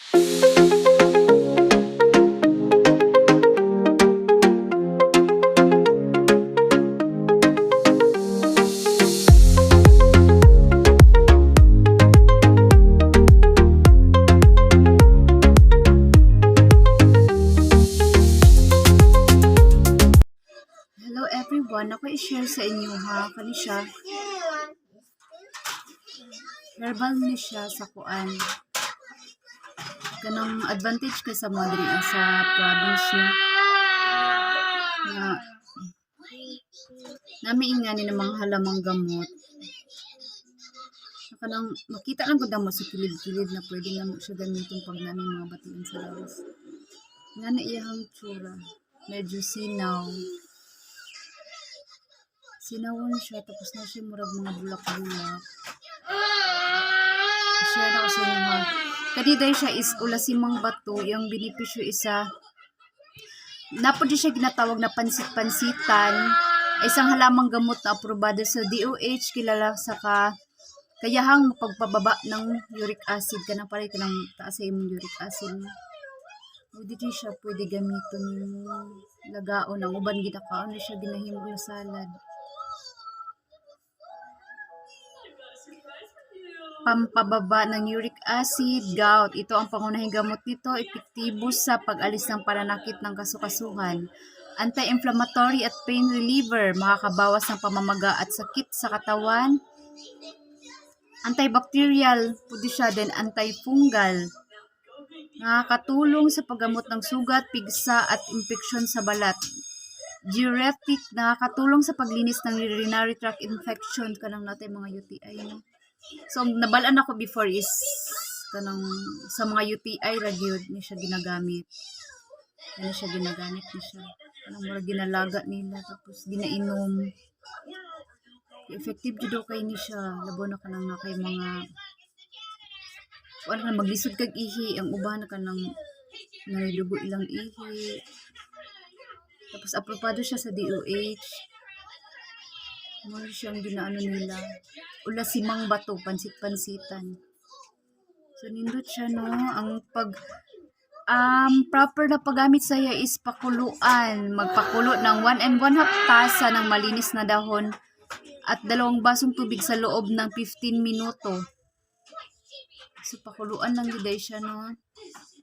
Hello everyone, ako i-share sa inyo ha, kani siya. Herbal ni siya sa kuan. Kanang advantage kay sa mga diri sa province niya. Nami ingani ng mga halamang gamot. Kanang makita lang pag gamot sa kilid-kilid na pwede na mo siya gamitin pag nami mga batian sa lawas. Nga na iyang tsura. Medyo sinaw. Sinawon siya, tapos na siya murag mga bulak-bulak. Share na ko sa inyo ha. Kadiday siya is ulasimang bato. Yung benepisyo isa, napod siya ginatawag na pansit-pansitan. Isang halamang gamot na aprobado sa DOH, kilala sa kayahang pagpababa ng uric acid. Kanang pare ka ng taas sa imong uric acid. Pwede din siya pwede gamitin yung lagaon. Ang uban ginakaon na siya ginahimo na salad. Pampababa ng uric acid, gout. Ito ang pangunahing gamot nito, epektibo sa pag-alis ng pananakit ng kasukasuhan. Anti-inflammatory at pain reliever, makakabawas ng pamamaga at sakit sa katawan. Antibacterial, pwede siya din antifungal. Nakakatulong sa paggamot ng sugat, pigsa at infeksyon sa balat. Diuretic, nakakatulong sa paglinis ng urinary tract infection. Kanang natin mga UTI, no? So, nabalaan ako before is kanang sa mga UTI ragyod ni siya ginagamit. Ano siya ginagamit ni siya. Kanang mga ginalaga nila tapos ginainom. Effective jud kay ni siya. Labo na kanang nakay mga ano ka maglisod kag ihi, ang uban na kanang nalidugo ilang ihi. Tapos aprobado siya sa DOH. Mali siyang ginaano nila. Ulasimang bato, pansit-pansitan. So, nindot siya, no? Ang proper na paggamit sa iya is pakuluan. Magpakulo ng 1 1/2 tasa ng malinis na dahon at 2 basong tubig sa loob ng 15 minuto. So, pakuluan lang giday siya, no?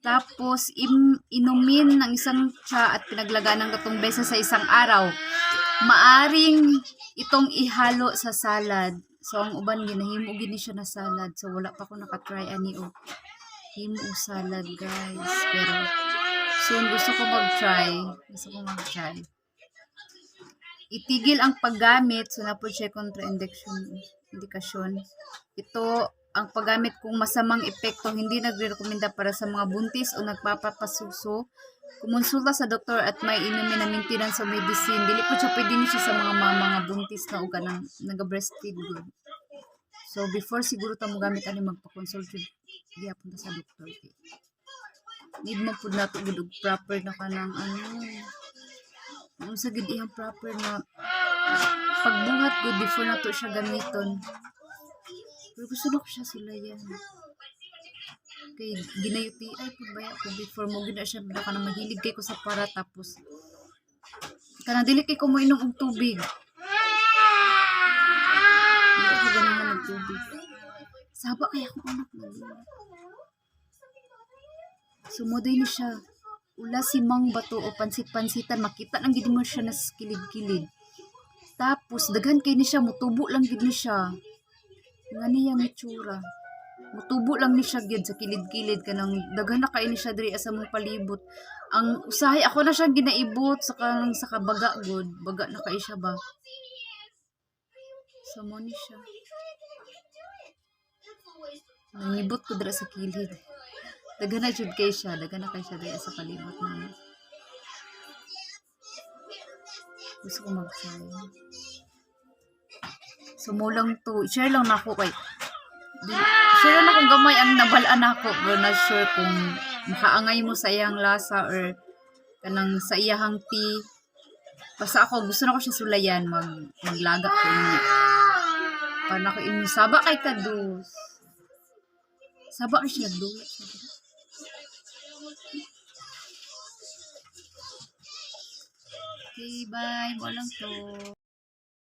Tapos, inumin ng isang tsa at pinaglagaan ng 3 beses sa isang araw. Maaring itong ihalo sa salad. So, ang uban ginahimo gini siya na salad. So, wala pa ako nakatry ani o himo salad, guys. Pero, soon gusto ko mag-try. Itigil ang paggamit. So, na po siya kontra-indikasyon. Ito, ang paggamit kung masamang epekto, hindi nagre-rekomenda para sa mga buntis o nagpapapasuso. Kumonsulta sa doktor at may inumin na maintenance o medicine. Dili po siya pwede niya sa mga buntis na o kanang nag-breastfeed good. So, before siguro ta mo gamit ani magpa-consult diya punta sa doktor. Need mo po na to good proper na kanang sa gid iyang proper na pagbuhat good before na to siya gamiton. Pero gusto na ko siya sulayan. Kay ginayuti ay pabaya ko before mo gina siya baka na mahilig kay ko sa para tapos kanang dili kay ko mo inom og tubig. Hindi ko ganahan ng tubig. Saba kaya ko anak na. Sumuday ni siya. Ulasimang bato o pansit-pansitan makita lang gid mo siya na kilid-kilid. Tapos daghan kay ni siya mutubo lang gid ni siya. Ngani yang itsura. Mutubo lang ni siya gyud sa kilid-kilid kanang daghan na kay ni siya diri sa mong palibot. Ang usahay ako na siya ginaibot sa kabaga god, baga na kay siya ba. So mo ni siya. Nangibot ko dira sa kilid. Daghan na jud kay siya diri sa palibot namin. Gusto ko mag-try. So mo lang to, share lang na ako kay sure na kung gamay ang nabalaan ako, pero not sure kung makaangay mo sa iyang lasa or kanang sa iyang tea. Basta ako, gusto na ko siya sulayan, maglaga ko niya. Para ko saba kay kadus. Saba ka siya, dos. Okay, bye. Mo lang to.